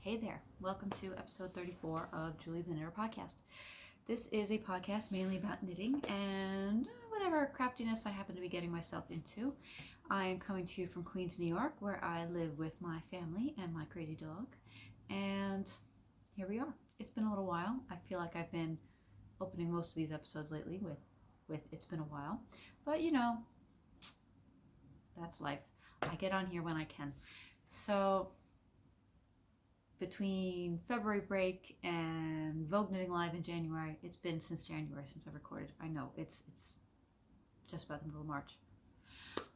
Hey there, welcome to episode 34 of Julie the Knitter podcast. This is a podcast mainly about knitting and whatever craftiness I happen to be getting myself into. I am coming to you from Queens, New York, where I live with my family and my crazy dog. And here we are. It's been a little while. I feel like I've been opening most of these episodes lately with it's been a while. But you know, that's life. I get on here when I can. So between February break and Vogue Knitting Live in January, it's been since January since I recorded. I know it's just about the middle of March.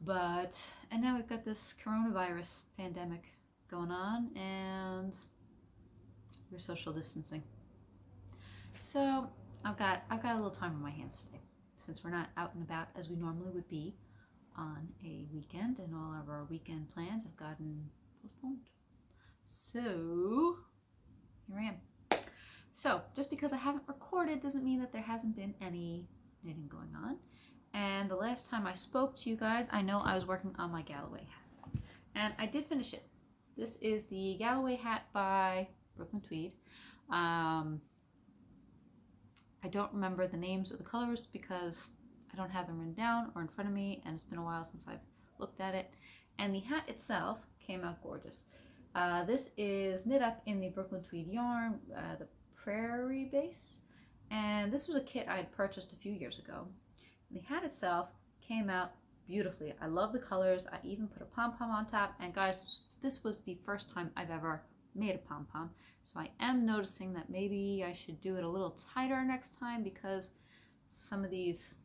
And now we've got this coronavirus pandemic going on and we're social distancing. So I've got a little time on my hands today since we're not out and about as we normally would be on a weekend, and all of our weekend plans have gotten postponed. So here I am. So just because I haven't recorded doesn't mean that there hasn't been any knitting going on. And the last time I spoke to you guys, I know I was working on my Galloway hat. And I did finish it. This is the Galloway Hat by Brooklyn Tweed. I don't remember the names of the colors because I don't have them written down or in front of me, and it's been a while since I've looked at it. And the hat itself came out gorgeous. This is knit up in the Brooklyn Tweed yarn, the Prairie base, and this was a kit I had purchased a few years ago. The hat itself came out beautifully. I love the colors. I even put a pom-pom on top, and guys, this was the first time I've ever made a pom-pom, so I am noticing that maybe I should do it a little tighter next time because some of these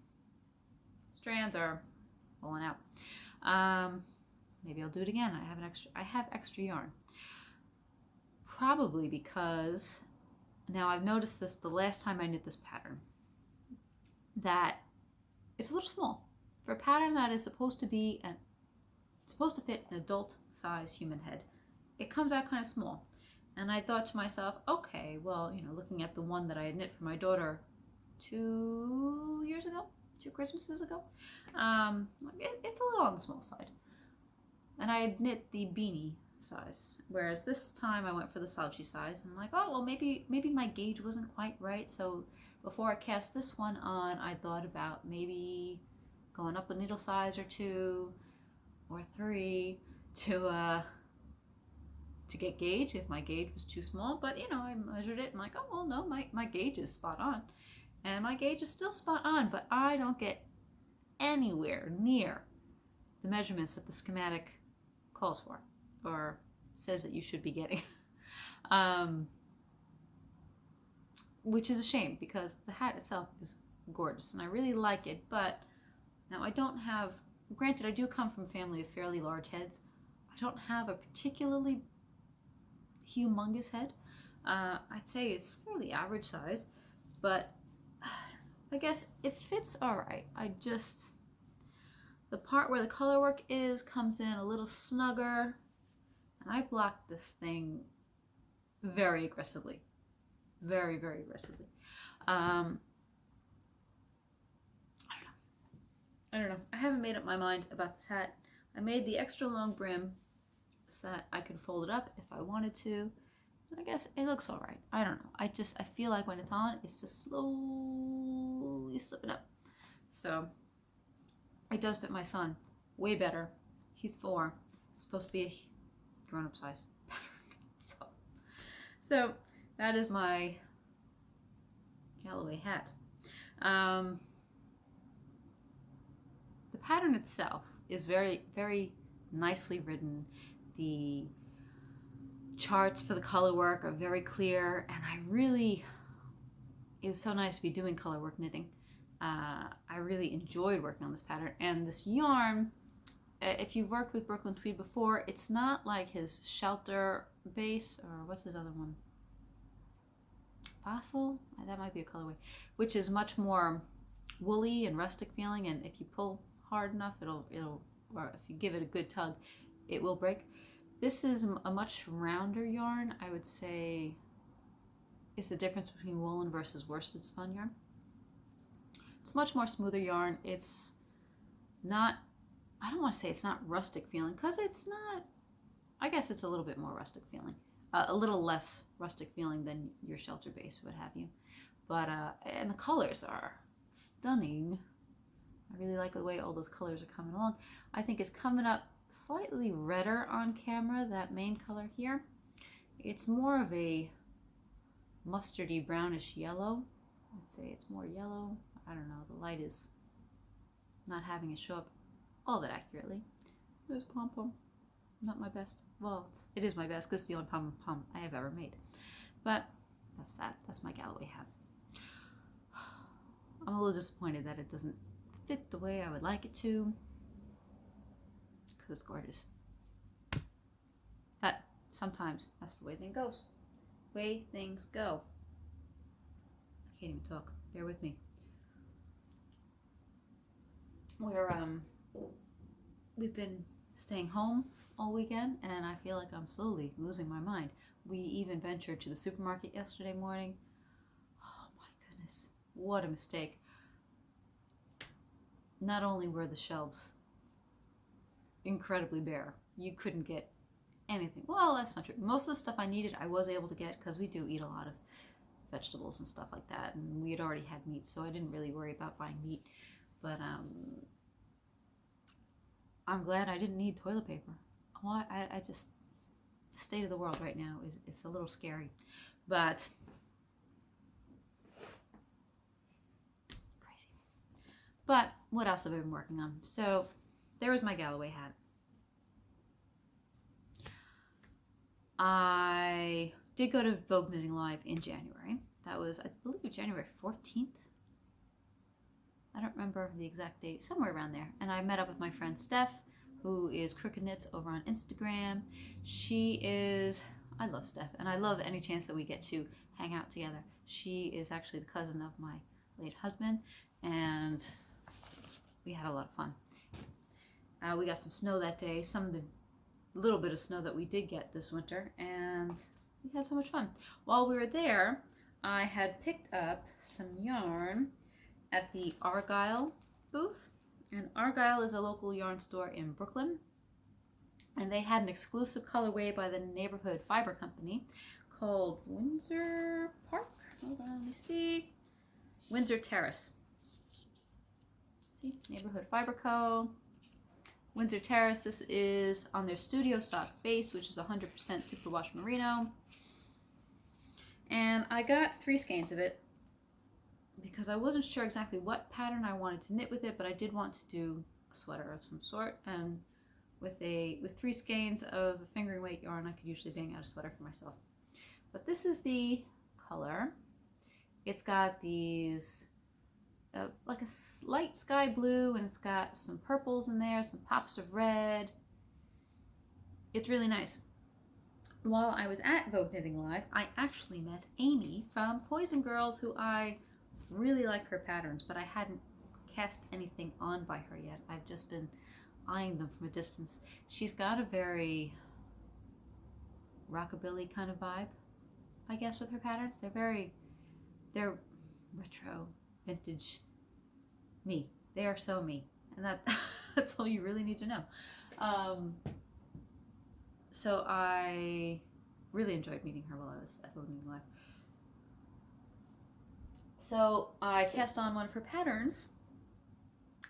strands are falling out. Maybe I'll do it again. I have extra yarn. Probably because now I've noticed this the last time I knit this pattern, that it's a little small for a pattern that is supposed to fit an adult size human head. It comes out kind of small, and I thought to myself, okay, well, you know, looking at the one that I had knit for my daughter 2 Christmases ago, it's a little on the small side. And I had knit the beanie size, whereas this time I went for the slouchy size. And I'm like, oh, well, maybe my gauge wasn't quite right. So before I cast this one on, I thought about maybe going up a needle size or 2 or 3 to get gauge if my gauge was too small. But you know, I measured it and I'm like, oh well, no, my gauge is spot on, and my gauge is still spot on, but I don't get anywhere near the measurements that the schematic calls for or says that you should be getting. Which is a shame because the hat itself is gorgeous and I really like it, but now I don't have, granted I do come from a family of fairly large heads, I don't have a particularly humongous head. I'd say it's fairly average size, but I guess it fits alright. The part where the color work comes in a little snugger, and I blocked this thing very aggressively. Very, very aggressively. I don't know. I haven't made up my mind about this hat. I made the extra long brim so that I could fold it up if I wanted to. I guess it looks alright. I don't know. I feel like when it's on, it's just slowly slipping up. So it does fit my son way better. He's 4. It's supposed to be a grown-up size pattern. So that is my Galloway hat. The pattern itself is very, very nicely written. The charts for the color work are very clear, and it was so nice to be doing color work knitting. I really enjoyed working on this pattern, and this yarn, if you've worked with Brooklyn Tweed before, it's not like his Shelter base, or what's his other one? Fossil? That might be a colorway, which is much more woolly and rustic feeling, and if you pull hard enough, or if you give it a good tug, it will break. This is a much rounder yarn. I would say is the difference between woolen versus worsted spun yarn. It's much more smoother yarn. It's not, I don't want to say it's not rustic feeling, because it's not, I guess it's a little bit more rustic feeling. a little less rustic feeling than your shelter base, what have you. But, and the colors are stunning. I really like the way all those colors are coming along. I think it's coming up slightly redder on camera, that main color here. It's more of a mustardy brownish yellow. I'd say it's more yellow. I don't know, the light is not having it show up all that accurately. There's Pom Pom. Not my best. Well, it is my best because it's the only Pom Pom I have ever made. But that's that. That's my Galloway hat. I'm a little disappointed that it doesn't fit the way I would like it to, because it's gorgeous. But sometimes that's the way things goes. Way things go. I can't even talk. Bear with me. We've been staying home all weekend, and I feel like I'm slowly losing my mind. We even ventured to the supermarket yesterday morning. Oh my goodness, what a mistake. Not only were the shelves incredibly bare, you couldn't get anything. Well, that's not true. Most of the stuff I needed, I was able to get, because we do eat a lot of vegetables and stuff like that, and we had already had meat, so I didn't really worry about buying meat. But I'm glad I didn't need toilet paper. Oh, I just, the state of the world right now is a little scary. But crazy. But what else have I been working on? So there was my Galloway hat. I did go to Vogue Knitting Live in January. That was, I believe, January 14th. I don't remember the exact date, somewhere around there. And I met up with my friend Steph, who is Crooked Knits over on Instagram. She is, I love Steph, and I love any chance that we get to hang out together. She is actually the cousin of my late husband, and we had a lot of fun. We got some snow that day, some of the little bit of snow that we did get this winter, and we had so much fun. While we were there, I had picked up some yarn at the Argyle booth. And Argyle is a local yarn store in Brooklyn. And they had an exclusive colorway by the Neighborhood Fiber Company called Windsor Park. Hold on, let me see. Windsor Terrace. See, Neighborhood Fiber Co. Windsor Terrace. This is on their studio stock base, which is 100% superwash merino. And I got 3 skeins of it, because I wasn't sure exactly what pattern I wanted to knit with it, but I did want to do a sweater of some sort, and with 3 skeins of a fingering weight yarn, I could usually bang out a sweater for myself. But this is the color. It's got these like a light sky blue, and it's got some purples in there, some pops of red. It's really nice. While I was at Vogue Knitting Live, I actually met Amy from Poison Girls, who I really like her patterns, but I hadn't cast anything on by her yet. I've just been eyeing them from a distance. She's got a very rockabilly kind of vibe, I guess, with her patterns. They're retro, vintage me. They are so me, and that's all you really need to know. So I really enjoyed meeting her while I was at Vogue Knitting Live. So I cast on one of her patterns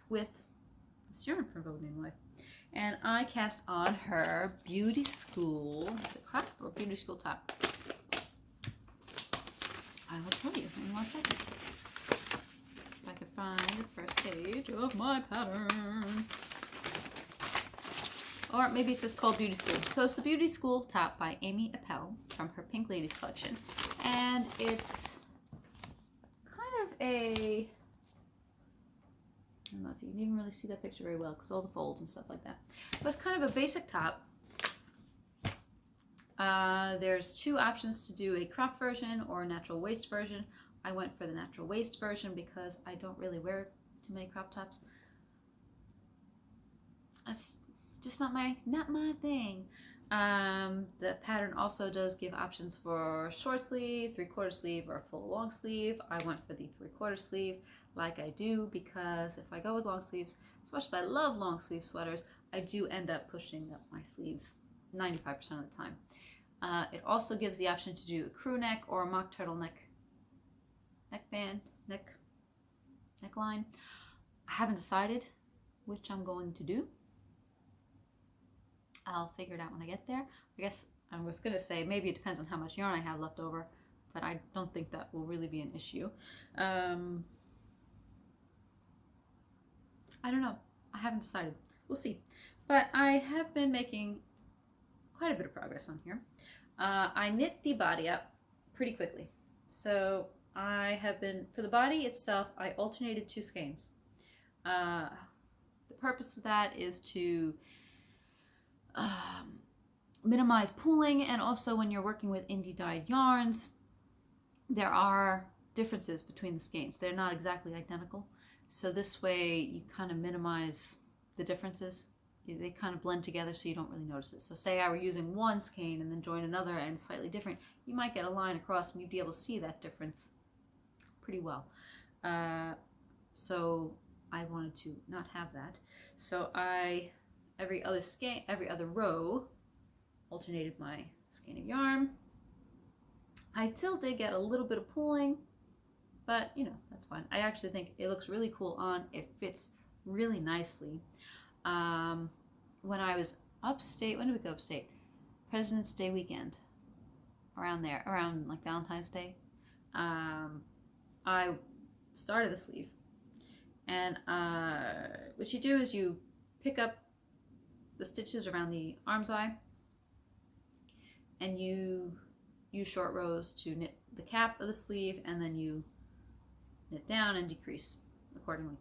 with this yarn from Vogue Knitting Live. And I cast on her Beauty School, is it crop or Beauty School top? I will tell you in 1 second. If I could find the first page of my pattern. Or maybe it's just called Beauty School. So it's the Beauty School top by Amy Appel from her Pink Ladies collection. And it's kind of a, I don't know if you can even really see that picture very well because all the folds and stuff like that. But it's kind of a basic top. There's 2 options to do a crop version or a natural waist version. I went for the natural waist version because I don't really wear too many crop tops. That's just not my thing. The pattern also does give options for short sleeve, 3/4 sleeve, or full long sleeve. I went for the 3/4 sleeve like I do because if I go with long sleeves, as much as I love long sleeve sweaters, I do end up pushing up my sleeves 95% of the time. It also gives the option to do a crew neck or a mock turtleneck neckline. I haven't decided which I'm going to do. I'll figure it out when I get there. I guess I was going to say maybe it depends on how much yarn I have left over, but I don't think that will really be an issue. I don't know. I haven't decided. We'll see. But I have been making quite a bit of progress on here. I knit the body up pretty quickly. So I have been, for the body itself, I alternated 2 skeins. The purpose of that is to minimize pooling, and also when you're working with indie dyed yarns, there are differences between the skeins. They're not exactly identical. So this way you kind of minimize the differences. They kind of blend together so you don't really notice it. So say I were using one skein and then join another and slightly different, you might get a line across and you'd be able to see that difference pretty well. So I wanted to not have that. So every other row, alternated my skein of yarn. I still did get a little bit of pooling, but you know, that's fine. I actually think it looks really cool on. It fits really nicely. When I was upstate, when did we go upstate? President's Day weekend, around there, around like Valentine's Day. I started the sleeve, and what you do is you pick up the stitches around the arm's eye, and you use short rows to knit the cap of the sleeve, and then you knit down and decrease accordingly.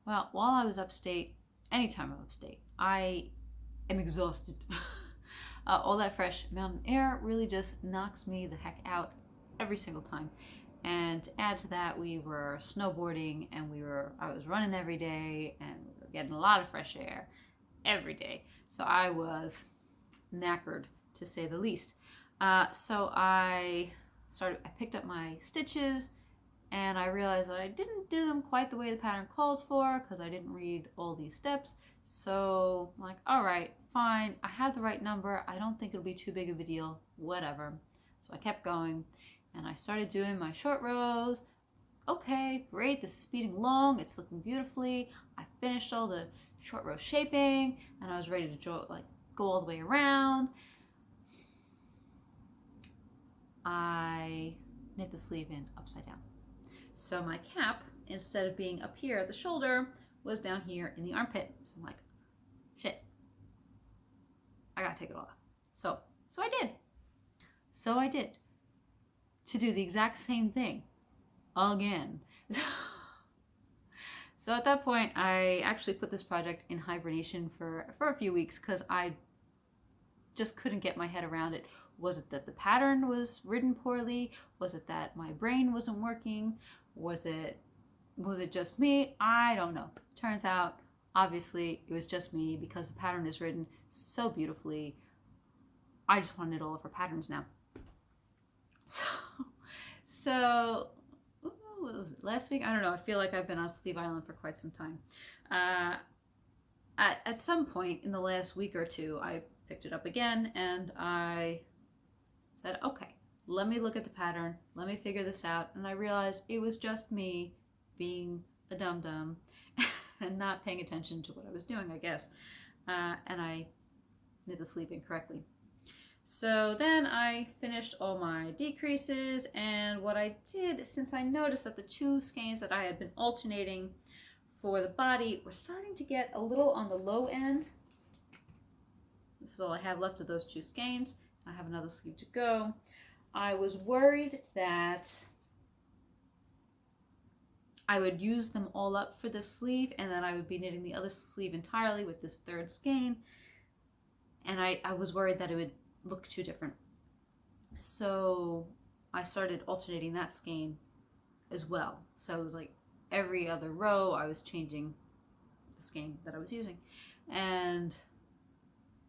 Well, while I was upstate, anytime I'm upstate, I am exhausted. All that fresh mountain air really just knocks me the heck out every single time. And to add to that, we were snowboarding, and I was running every day, and we were getting a lot of fresh air every day. So I was knackered, to say the least. So I picked up my stitches, and I realized that I didn't do them quite the way the pattern calls for, because I didn't read all these steps. So I'm like, all right, fine, I have the right number. I don't think it'll be too big of a deal, whatever. So I kept going, and I started doing my short rows. Okay, great, this is speeding along, it's looking beautifully. I finished all the short row shaping, and I was ready to go all the way around. I knit the sleeve in upside down. So my cap, instead of being up here at the shoulder, was down here in the armpit. So I'm like, shit, I gotta take it all out. So I did. So I did. To do the exact same thing again. So at that point, I actually put this project in hibernation for a few weeks, because I just couldn't get my head around it. Was it that the pattern was written poorly? Was it that my brain wasn't working? Was it just me? I don't know. Turns out, obviously, it was just me, because the pattern is written so beautifully. I just want to knit all of her patterns now. So what was it, last week? I don't know. I feel like I've been on Sleeve Island for quite some time. At some point in the last week or two, I picked it up again, and I said, okay, let me look at the pattern, let me figure this out. And I realized it was just me being a dum-dum and not paying attention to what I was doing, I guess. And I knit the sleeve incorrectly. So then I finished all my decreases, and what I did, since I noticed that the 2 skeins that I had been alternating for the body were starting to get a little on the low end. This is all I have left of those 2 skeins. I have another sleeve to go. I was worried that I would use them all up for this sleeve, and then I would be knitting the other sleeve entirely with this 3rd skein. And I was worried that it would look too different. So I started alternating that skein as well. So it was like every other row I was changing the skein that I was using. And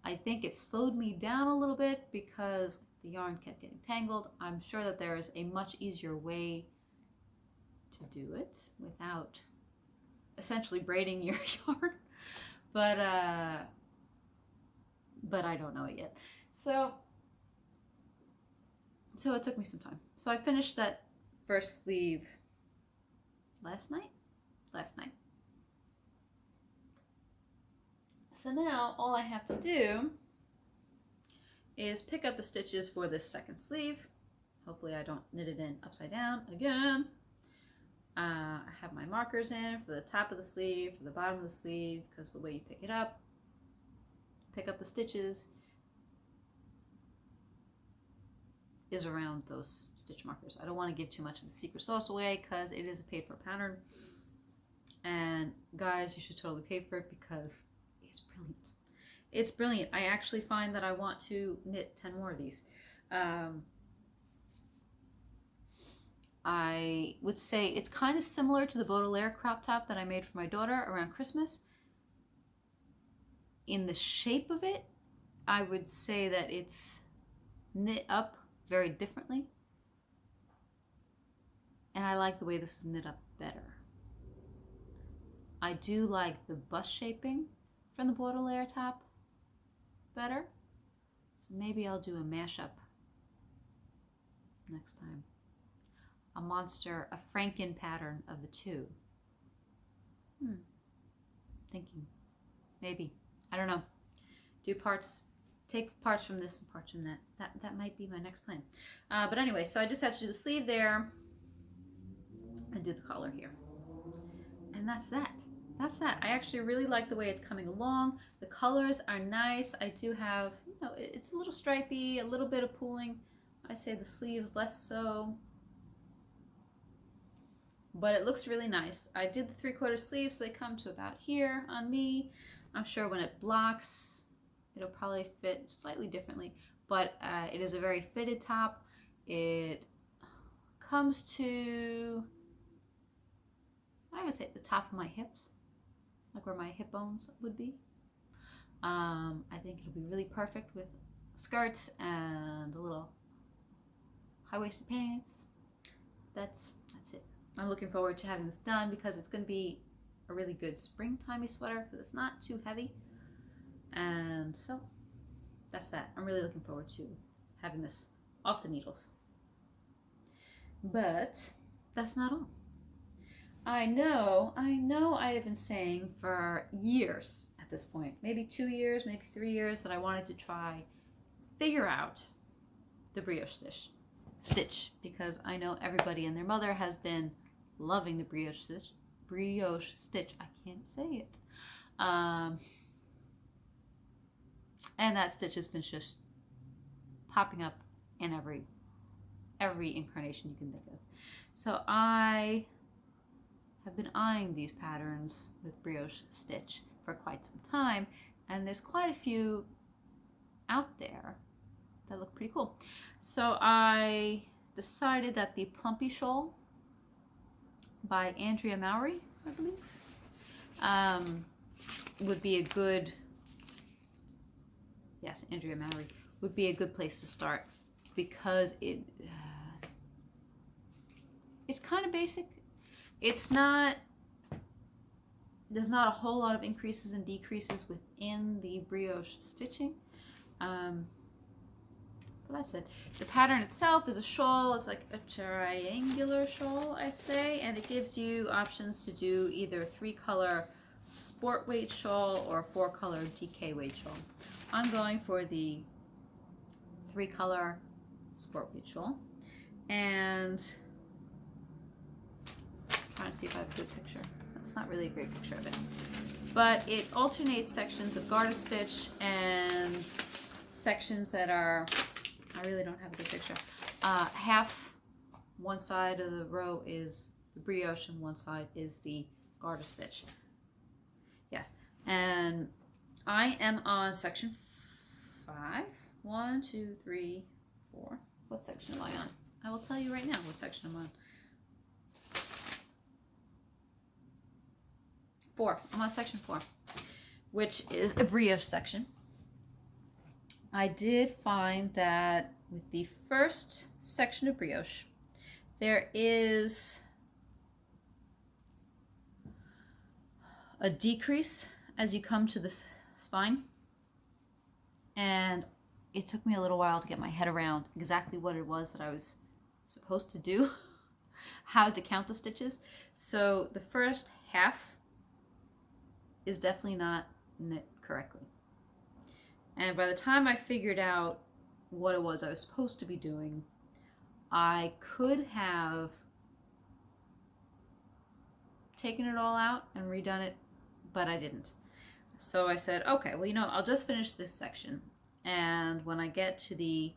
I think it slowed me down a little bit because the yarn kept getting tangled. I'm sure that there is a much easier way to do it without essentially braiding your yarn. but I don't know it yet. So it took me some time. So I finished that first sleeve last night. So now all I have to do is pick up the stitches for this second sleeve. Hopefully I don't knit it in upside down again. I have my markers in for the top of the sleeve, for the bottom of the sleeve, because the way you pick it up, pick up the stitches, is around those stitch markers. I don't want to give too much of the secret sauce away because it is a paid for pattern. And guys, you should totally pay for it because it's brilliant. It's brilliant. I actually find that I want to knit 10 more of these. I would say it's kind of similar to the Baudelaire crop top that I made for my daughter around Christmas. In the shape of it, I would say that it's knit up very differently. And I like the way this is knit up better. I do like the bust shaping from the Baudelaire top better. So maybe I'll do a mashup next time. A Franken pattern of the two. Thinking. Maybe. I don't know. Do parts, take parts from this and parts from that. That might be my next plan. But anyway, so I just had to do the sleeve there and do the collar here. And that's that. That's that. I actually really like the way it's coming along. The colors are nice. I do have, you know, it's a little stripy, a little bit of pooling. I say the sleeves less so. But it looks really nice. I did the 3/4 sleeves, so they come to about here on me. I'm sure when it blocks, it'll probably fit slightly differently, but it is a very fitted top. It comes to, I would say, the top of my hips, like where my hip bones would be. I think it'll be really perfect with skirts and a little high-waisted pants. That's it. I'm looking forward to having this done because it's going to be a really good springtimey sweater because it's not too heavy. And so that's that. I'm really looking forward to having this off the needles. But that's not all. I know I have been saying for years at this point, maybe 2 years, maybe 3 years, that I wanted to figure out the brioche stitch because I know everybody and their mother has been loving the brioche stitch. I can't say it. And that stitch has been just popping up in every incarnation you can think of. So I have been eyeing these patterns with brioche stitch for quite some time, and there's quite a few out there that look pretty cool. So I decided that the Plumpy Shawl by Andrea Mowry, I believe, would be a good, yes, Andrea Mowry would be a good place to start because it's kind of basic. It's not, there's not a whole lot of increases and decreases within the brioche stitching. But that's it. The pattern itself is a shawl. It's like a triangular shawl, I'd say, and it gives you options to do either 3-color sport weight shawl or 4-color DK weight shawl. I'm going for the 3-color sport weight shawl, and I'm trying to see if I have a good picture. That's not really a great picture of it, but it alternates sections of garter stitch and sections that are, I really don't have a good picture. Half, one side of the row is the brioche and one side is the garter stitch. Yes, and I am on section 5. 1, 2, 3, 4. What section am I on? I will tell you right now what section I'm on. 4. I'm on section 4, which is a brioche section. I did find that with the first section of brioche, there is a decrease as you come to this spine. And it took me a little while to get my head around exactly what it was that I was supposed to do, how to count the stitches. So the first half is definitely not knit correctly. And by the time I figured out what it was I was supposed to be doing, I could have taken it all out and redone it, but I didn't. So I said, okay, well, I'll just finish this section. And when I get to the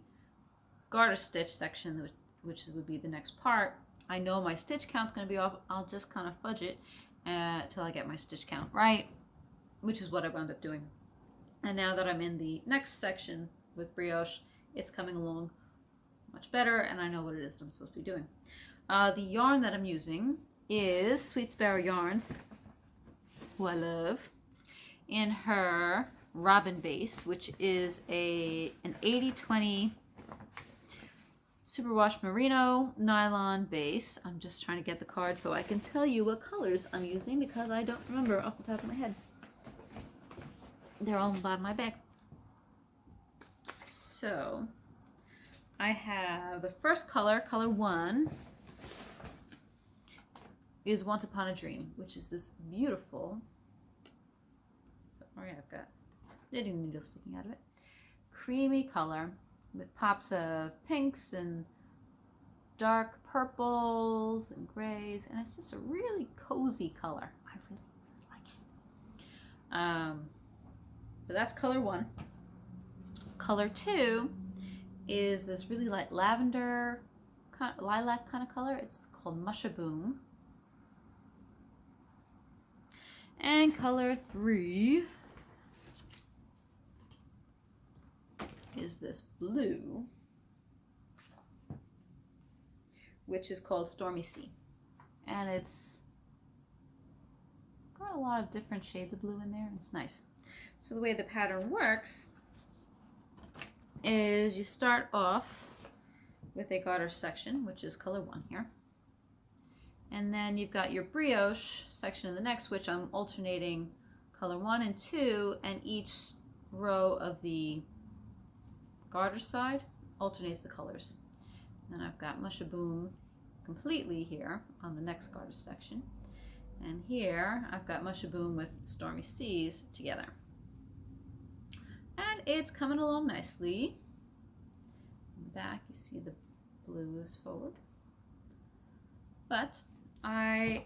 garter stitch section, which would be the next part, I know my stitch count's going to be off. I'll just kind of fudge it till I get my stitch count right, which is what I wound up doing. And now that I'm in the next section with brioche, it's coming along much better, and I know what it is that I'm supposed to be doing. The yarn that I'm using is Sweet Sparrow Yarns, who I love, in her Robin base, which is an 80/20 superwash merino nylon base. I'm just trying to get the card so I can tell you what colors I'm using, because I don't remember off the top of my head. They're all in the bottom of my bag. So I have the first color, color 1, is Once Upon a Dream, which is this beautiful, sorry, I've got knitting needles sticking out of it, creamy color with pops of pinks and dark purples and grays, and it's just a really cozy color. I really like it. But that's color 1. Color 2 is this really light lavender, lilac kind of color. It's called Mushaboom. And color 3 is this blue, which is called Stormy Sea. And it's got a lot of different shades of blue in there. It's nice. So the way the pattern works is you start off with a garter section, which is color 1 here. And then you've got your brioche section in the next, which I'm alternating color 1 and 2, and each row of the garter side alternates the colors. Then I've got Mushaboom completely here on the next garter section. And here I've got Mushaboom with Stormy Seas together. And it's coming along nicely. In the back you see the blue is forward. But I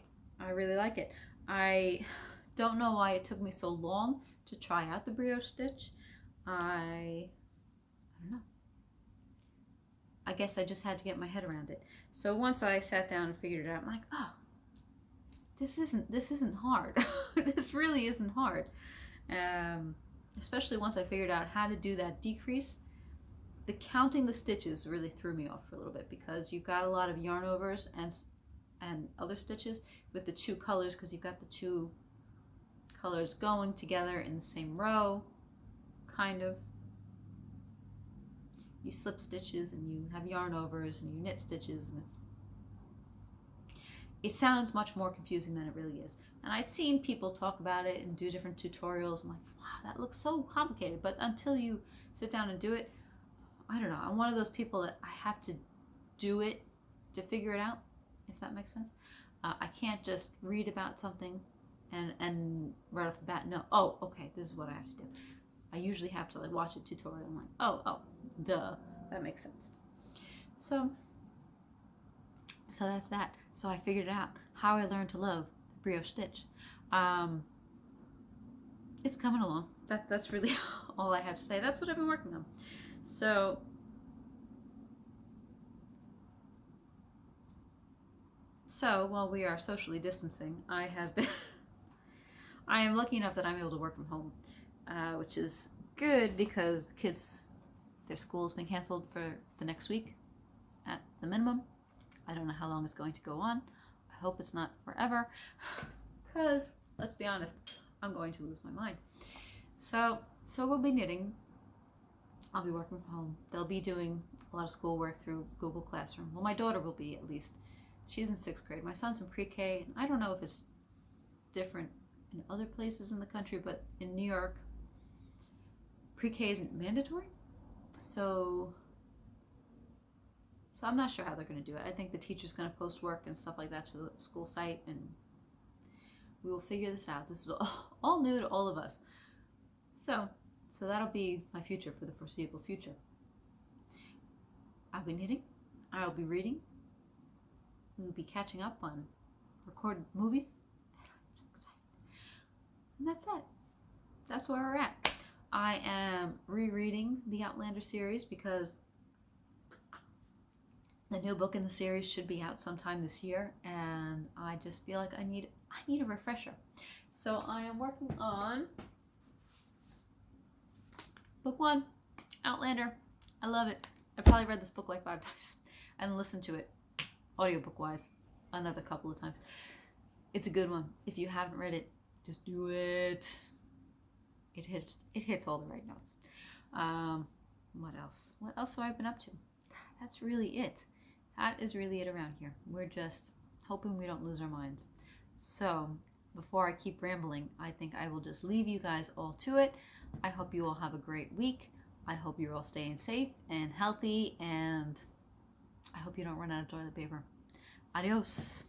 really like it. I don't know why it took me so long to try out the brioche stitch. I don't know. I guess I just had to get my head around it. So once I sat down and figured it out, I'm like, oh, this isn't hard. This really isn't hard. Especially once I figured out how to do that decrease. The counting the stitches really threw me off for a little bit, because you've got a lot of yarn overs and other stitches with the 2 colors, because you've got the 2 colors going together in the same row, kind of. You slip stitches and you have yarn overs and you knit stitches, and it sounds much more confusing than it really is. And I'd seen people talk about it and do different tutorials. I'm like, wow, that looks so complicated. But until you sit down and do it, I don't know. I'm one of those people that I have to do it to figure it out, if that makes sense. I can't just read about something and right off the bat know, oh, okay, this is what I have to do. I usually have to like watch a tutorial and like, oh, duh, that makes sense. So that's that. So I figured it out, how I learned to love the brioche stitch. It's coming along. That's really all I have to say. That's what I've been working on. So while we are socially distancing, I am lucky enough that I'm able to work from home, which is good, because the kids, their school's been canceled for the next week at the minimum. I don't know how long it's going to go on. I hope it's not forever, because let's be honest, I'm going to lose my mind. So we'll be knitting. I'll be working from home. They'll be doing a lot of schoolwork through Google Classroom. Well, my daughter will be, at least. She's in 6th grade. My son's in pre-K. I don't know if it's different in other places in the country, but in New York, pre-K isn't mandatory. So I'm not sure how they're going to do it. I think the teacher's going to post work and stuff like that to the school site, and we will figure this out. This is all new to all of us. So that'll be my future for the foreseeable future. I'll be knitting. I'll be reading. We'll be catching up on recorded movies. I'm so excited. And that's it. That's where we're at. I am rereading the Outlander series because the new book in the series should be out sometime this year, and I just feel like I need a refresher. So I am working on book 1, Outlander. I love it. I've probably read this book like 5 times and listened to it audiobook wise another couple of times. It's a good one. If you haven't read it, just do it. It hits all the right notes. What else? What else have I been up to? That's really it. That is really it around here. We're just hoping we don't lose our minds. So before I keep rambling, I think I will just leave you guys all to it. I hope you all have a great week. I hope you're all staying safe and healthy, and I hope you don't run out of toilet paper. Adios.